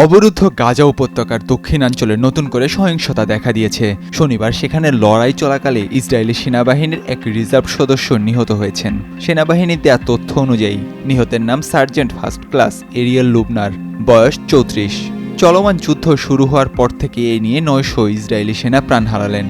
অবরুদ্ধ গাজা উপত্যকার দক্ষিণাঞ্চলে নতুন করে সহিংসতা দেখা দিয়েছে। শনিবার সেখানে লড়াই চলাকালে ইসরায়েলি সেনাবাহিনীর এক রিজার্ভ সদস্য নিহত হয়েছেন। সেনাবাহিনীর দেয়া তথ্য অনুযায়ী নিহতের নাম সার্জেন্ট ফার্স্ট ক্লাস এরিয়েল লুবনার, বয়স ৩৪। চলমান যুদ্ধ শুরু হওয়ার পর থেকে এ নিয়ে ৯০০ ইসরায়েলি সেনা প্রাণ হারালেন।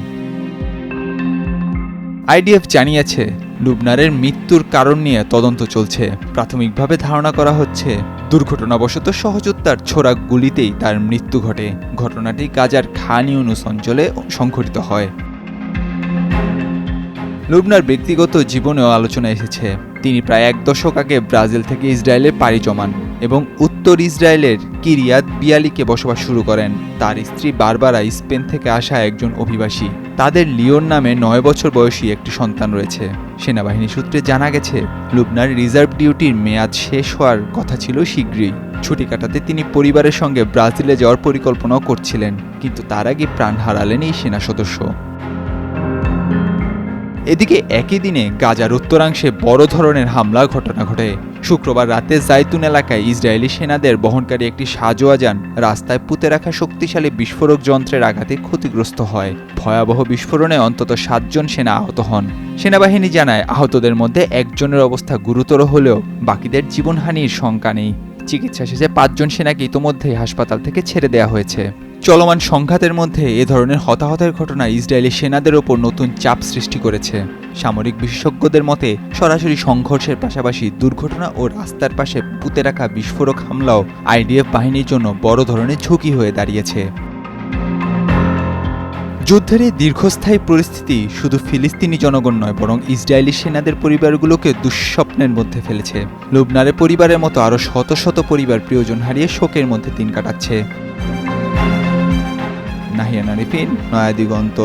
আইডিএফ জানিয়েছে লুবনারের মৃত্যুর কারণ নিয়ে তদন্ত চলছে। প্রাথমিকভাবে ধারণা করা হচ্ছে দুর্ঘটনাবশত সহযোদ্ধার ছোড়া গুলিতেই তার মৃত্যু ঘটে। ঘটনাটি গাজার খান ইউনুস অঞ্চলে সংঘটিত হয়। লুবনার ব্যক্তিগত জীবনেও আলোচনা এসেছে। তিনি প্রায় এক দশক আগে ব্রাজিল থেকে ইসরায়েলে পাড়ি জমান এবং উত্তর ইসরায়েলের কিরিয়াত বিয়ালিকে বসবাস শুরু করেন। তার স্ত্রী বারবারা স্পেন থেকে আসা একজন অভিবাসী। তাদের লিওন নামে ৯ বছর বয়সী একটি সন্তান রয়েছে। সেনাবাহিনী সূত্রে জানা গেছে লুবনার রিজার্ভ ডিউটির মেয়াদ শেষ হওয়ার কথা ছিল শীঘ্রই। ছুটি কাটাতে তিনি পরিবারের সঙ্গে ব্রাজিলে যাওয়ার পরিকল্পনাও করছিলেন, কিন্তু তার আগে প্রাণ হারালেন এই সেনা সদস্য। এদিকে একই দিনে গাজার উত্তরাংশে বড় ধরনের হামলা ঘটনা ঘটে। শুক্রবার রাতে জাইতুন এলাকায় ইসরায়েলি সেনাদের বহনকারী একটি সাজোয়া যান রাস্তায় পুঁতে রাখা শক্তিশালী বিস্ফোরক যন্ত্রের আঘাতে ক্ষতিগ্রস্ত হয়। ভয়াবহ বিস্ফোরণে অন্তত ৭ জন সেনা আহত হন। সেনাবাহিনী জানায় আহতদের মধ্যে একজনের অবস্থা গুরুতর হলেও বাকিদের জীবনহানির শঙ্কা নেই। চিকিৎসা শেষে ৫ জন সেনাকে ইতোমধ্যেই হাসপাতাল থেকে ছেড়ে দেওয়া হয়েছে। চলমান সংঘাতের মধ্যে এ ধরনের হতাহতের ঘটনা ইসরায়েলি সেনাদের ওপর নতুন চাপ সৃষ্টি করেছে। সামরিক বিশেষজ্ঞদের মতে সরাসরি সংঘর্ষের পাশাপাশি দুর্ঘটনা ও রাস্তার পাশে পুঁতে রাখা বিস্ফোরক হামলাও আইডিএফ বাহিনীর জন্য বড় ধরনের ঝুঁকি হয়ে দাঁড়িয়েছে। যুদ্ধের এই দীর্ঘস্থায়ী পরিস্থিতি শুধু ফিলিস্তিনি জনগণ নয়, বরং ইসরায়েলি সেনাদের পরিবারগুলোকে দুঃস্বপ্নের মধ্যে ফেলেছে। লুবনারের পরিবারের মতো আরও শত শত পরিবার প্রিয়জন হারিয়ে শোকের মধ্যে দিন কাটাচ্ছে। নাহিয়ান আরিফিন, নয়া দিগন্ত।